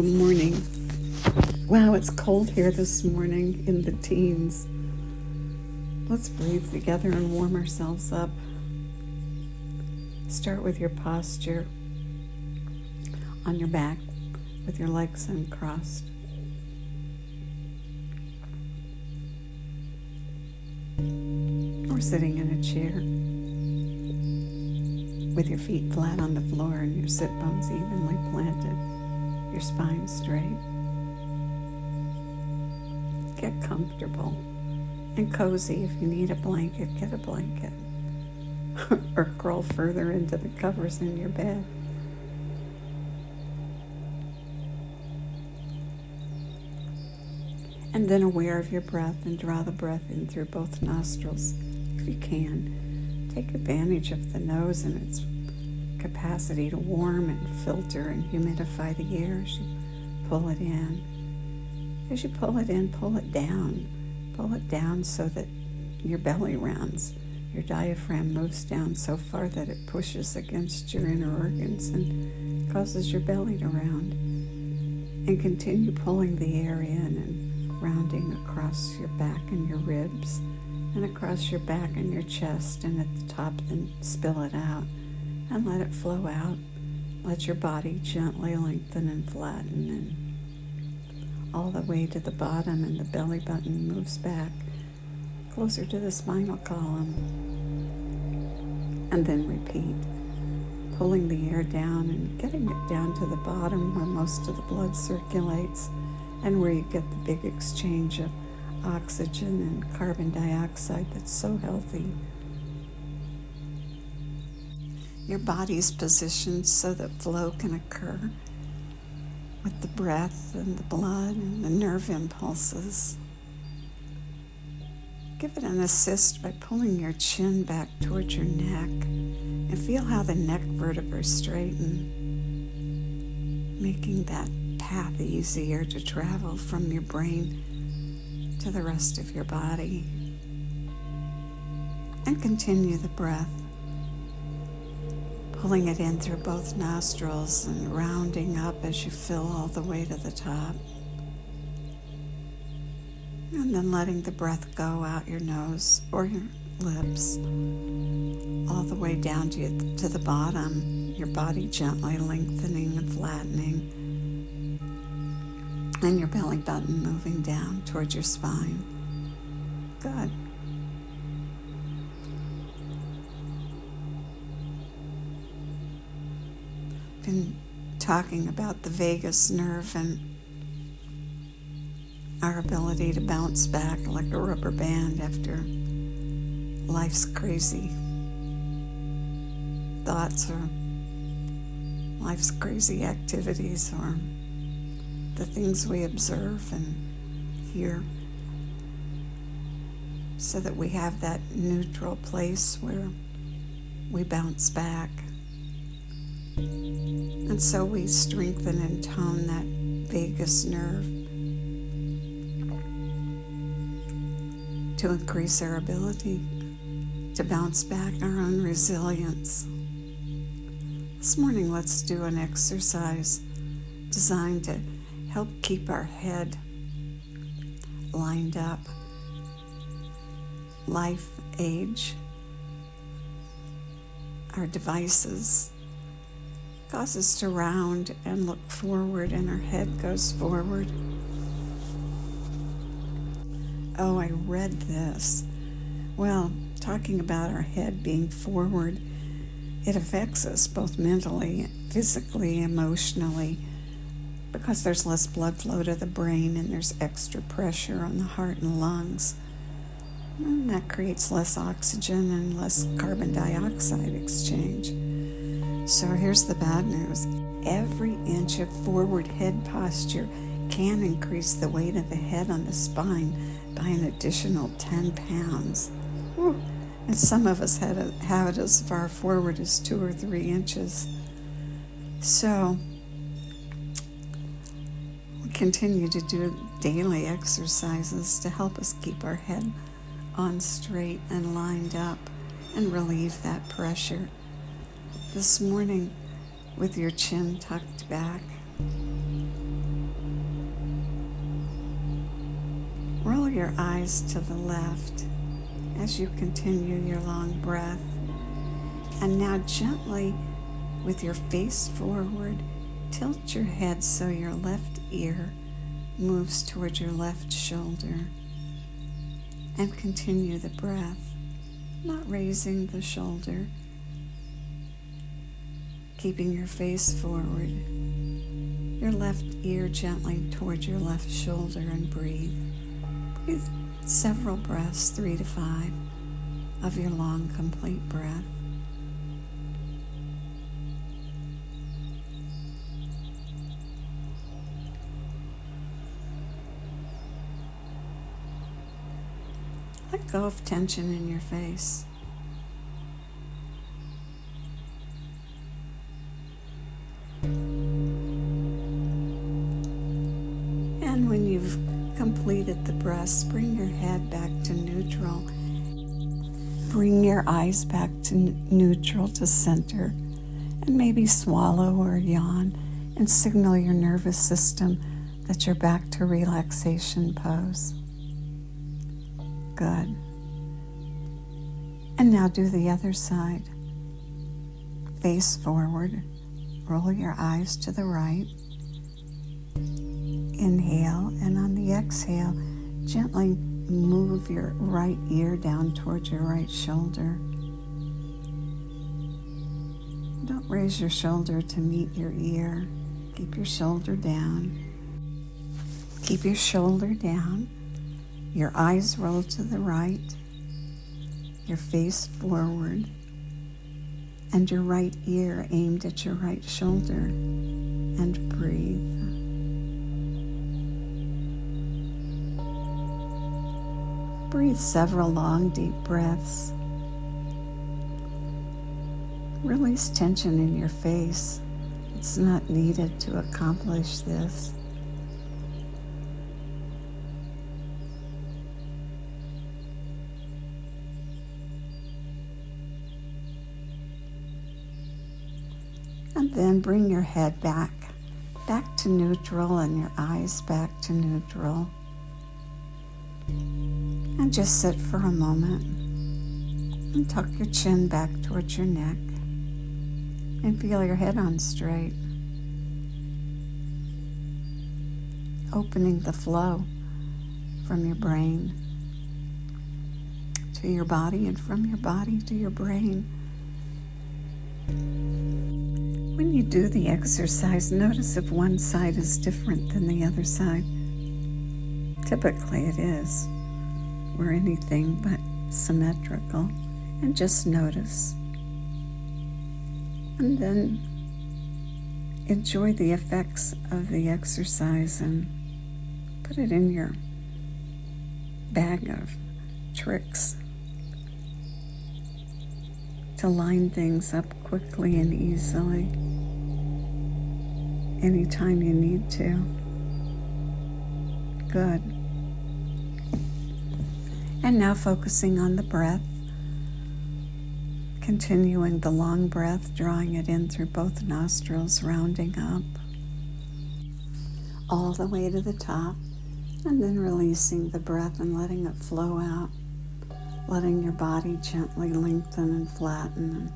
Good morning. Wow, it's cold here this morning in the teens. Let's breathe together and warm ourselves up. Start with your posture on your back with your legs uncrossed. Or sitting in a chair with your feet flat on the floor and your sit bones evenly planted, your spine straight. Get comfortable and cozy. If you need a blanket, get a blanket. Or crawl further into the covers in your bed. And then aware of your breath, and draw the breath in through both nostrils if you can. Take advantage of the nose and its capacity to warm and filter and humidify the air as you pull it in. As you pull it in, pull it down. Pull it down so that your belly rounds. Your diaphragm moves down so far that it pushes against your inner organs and causes your belly to round. And continue pulling the air in and rounding across your back and your ribs and across your back and your chest, and at the top then spill it out and let it flow out. Let your body gently lengthen and flatten and all the way to the bottom, and the belly button moves back closer to the spinal column. And then repeat, pulling the air down and getting it down to the bottom where most of the blood circulates and where you get the big exchange of oxygen and carbon dioxide that's so healthy. Your body's positioned so that flow can occur with the breath and the blood and the nerve impulses. Give it an assist by pulling your chin back towards your neck and feel how the neck vertebrae straighten, making that path easier to travel from your brain to the rest of your body. And continue the breath, pulling it in through both nostrils and rounding up as you fill all the way to the top. And then letting the breath go out your nose or your lips all the way down to the bottom, your body gently lengthening and flattening, and your belly button moving down towards your spine. Good. Been talking about the vagus nerve and our ability to bounce back like a rubber band after life's crazy thoughts or life's crazy activities or the things we observe and hear, so that we have that neutral place where we bounce back. And so we strengthen and tone that vagus nerve to increase our ability to bounce back, our own resilience. This morning, let's do an exercise designed to help keep our head lined up. Life, age, our devices cause us to round and look forward, and our head goes forward. Oh, I read this. Well, talking about our head being forward, it affects us both mentally, physically, emotionally, because there's less blood flow to the brain and there's extra pressure on the heart and lungs. And that creates less oxygen and less carbon dioxide exchange. So here's the bad news. Every inch of forward head posture can increase the weight of the head on the spine by an additional 10 pounds. Whew. And some of us have it as far forward as 2 or 3 inches. So we continue to do daily exercises to help us keep our head on straight and lined up and relieve that pressure. This morning, with your chin tucked back, Roll your eyes to the left as you continue your long breath. And now gently, with your face forward, tilt your head so your left ear moves toward your left shoulder. And continue the breath, not raising the shoulder, keeping your face forward, your left ear gently toward your left shoulder, and breathe. Breathe several breaths, 3 to 5, of your long, complete breath. Let go of tension in your face. And when you've completed the breaths, bring your head back to neutral. Bring your eyes back to neutral, to center, and maybe swallow or yawn and signal your nervous system that you're back to relaxation pose. Good. And now do the other side. Face forward. Roll your eyes to the right. Inhale, and on the exhale, gently move your right ear down towards your right shoulder. Don't raise your shoulder to meet your ear. Keep your shoulder down. Keep your shoulder down. Your eyes roll to the right, your face forward, and your right ear aimed at your right shoulder, and breathe. Breathe several long, deep breaths. Release tension in your face. It's not needed to accomplish this. And then bring your head back to neutral, and your eyes back to neutral. And just sit for a moment and tuck your chin back towards your neck and feel your head on straight. Opening the flow from your brain to your body, and from your body to your brain. When you do the exercise, notice if one side is different than the other side. Typically it is. We're anything but symmetrical, and just notice. And then enjoy the effects of the exercise and put it in your bag of tricks to line things up quickly and easily anytime you need to. Good. And now focusing on the breath, continuing the long breath, drawing it in through both nostrils, rounding up all the way to the top, and then releasing the breath and letting it flow out, letting your body gently lengthen and flatten, and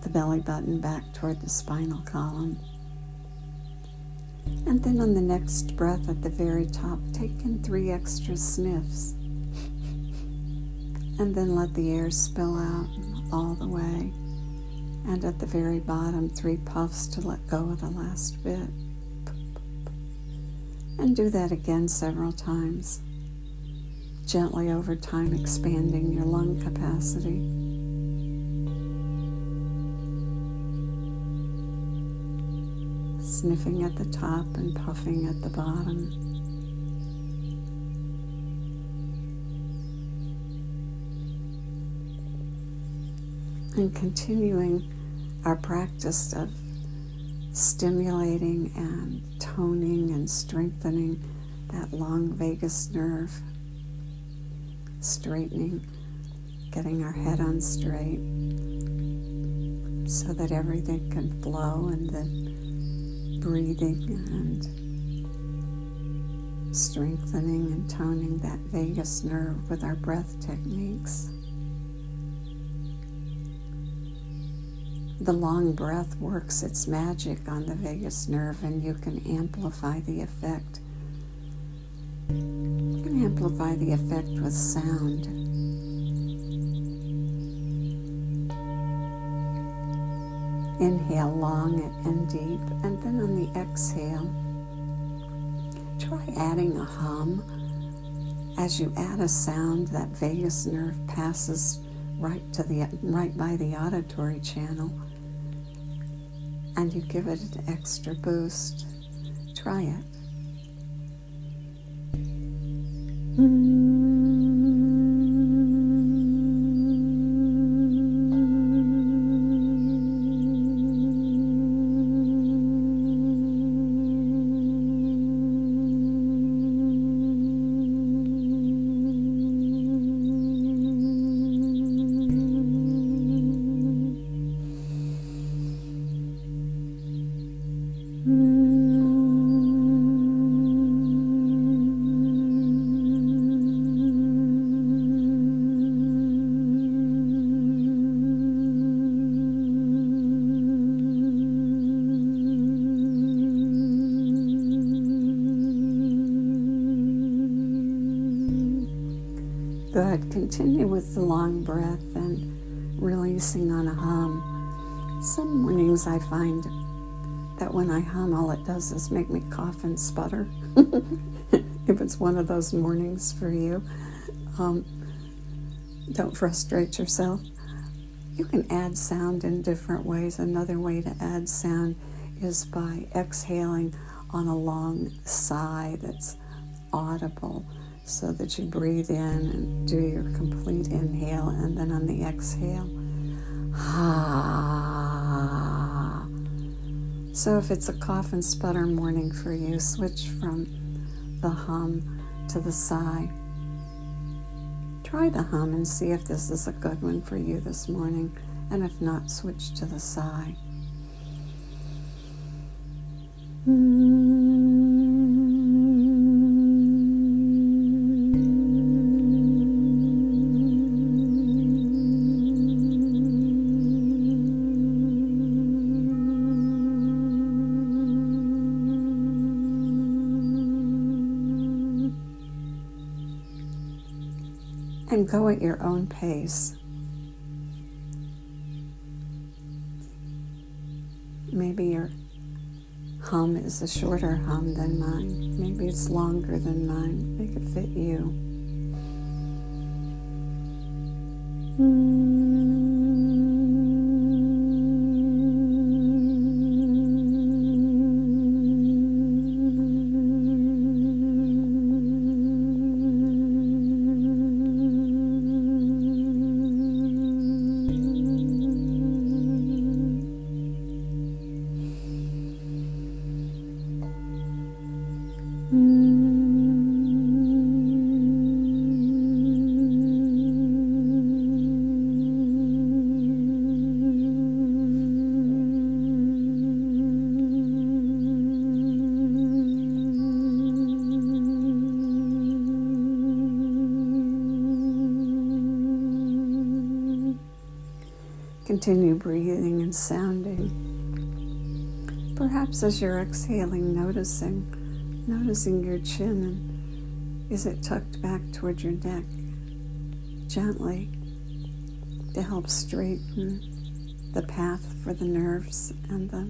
the belly button back toward the spinal column. And then on the next breath at the very top, take in 3 extra sniffs. And then let the air spill out all the way. And at the very bottom, 3 puffs to let go of the last bit. And do that again several times, gently over time expanding your lung capacity. Sniffing at the top and puffing at the bottom. And continuing our practice of stimulating and toning and strengthening that long vagus nerve, straightening, getting our head on straight so that everything can flow, and then breathing and strengthening and toning that vagus nerve with our breath techniques. The long breath works its magic on the vagus nerve, and you can amplify the effect. You can amplify the effect with sound. Inhale long and deep, and then on the exhale, try adding a hum. As you add a sound, that vagus nerve passes right by the auditory channel, and you give it an extra boost. Try it. Good. Continue with the long breath and releasing on a hum. Some mornings I find that when I hum, all it does is make me cough and sputter. If it's one of those mornings for you, don't frustrate yourself. You can add sound in different ways. Another way to add sound is by exhaling on a long sigh that's audible, so that you breathe in and do your complete inhale, and then on the exhale, ah. So if it's a cough and sputter morning for you, switch from the hum to the sigh. Try the hum and see if this is a good one for you this morning, and if not, switch to the sigh. And go at your own pace. Maybe your hum is a shorter hum than mine. Maybe it's longer than mine. Make it fit you. Continue breathing and sounding. Perhaps as you're exhaling, noticing your chin, and is it tucked back toward your neck gently to help straighten the path for the nerves and the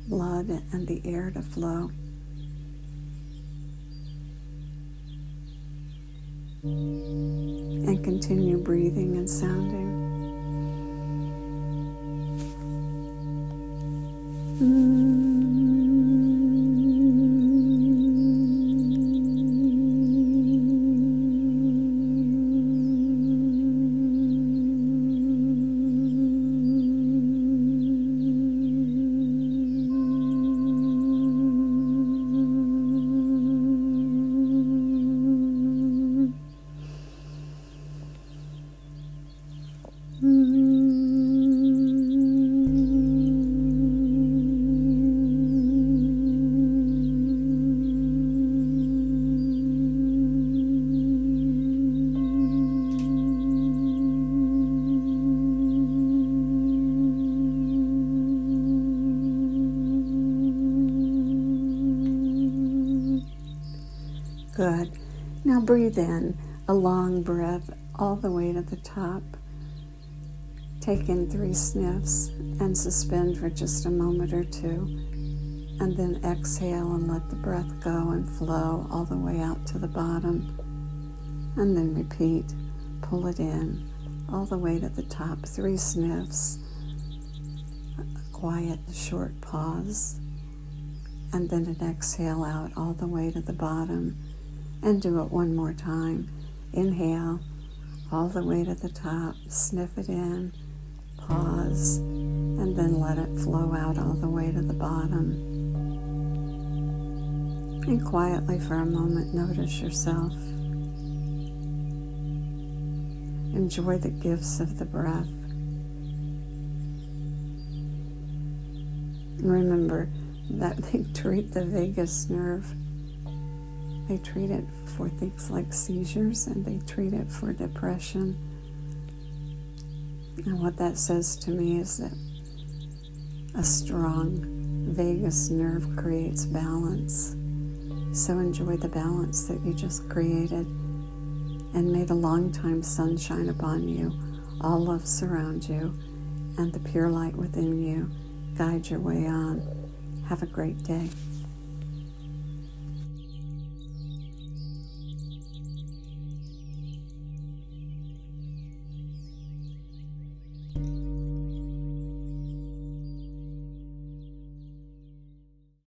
blood and the air to flow. And continue breathing and sounding. Good. Now breathe in a long breath all the way to the top. Take in 3 sniffs and suspend for just a moment or 2. And then exhale and let the breath go and flow all the way out to the bottom. And then repeat. Pull it in all the way to the top. 3 sniffs. A quiet, short pause. And then an exhale out all the way to the bottom. And do it one more time. Inhale all the way to the top. Sniff it in. Pause. And then let it flow out all the way to the bottom. And quietly for a moment, notice yourself. Enjoy the gifts of the breath. And remember that they treat the vagus nerve. They treat it for things like seizures, and they treat it for depression. And what that says to me is that a strong vagus nerve creates balance. So enjoy the balance that you just created, and may the long-time sun shine upon you, all love surround you, and the pure light within you guide your way on. Have a great day.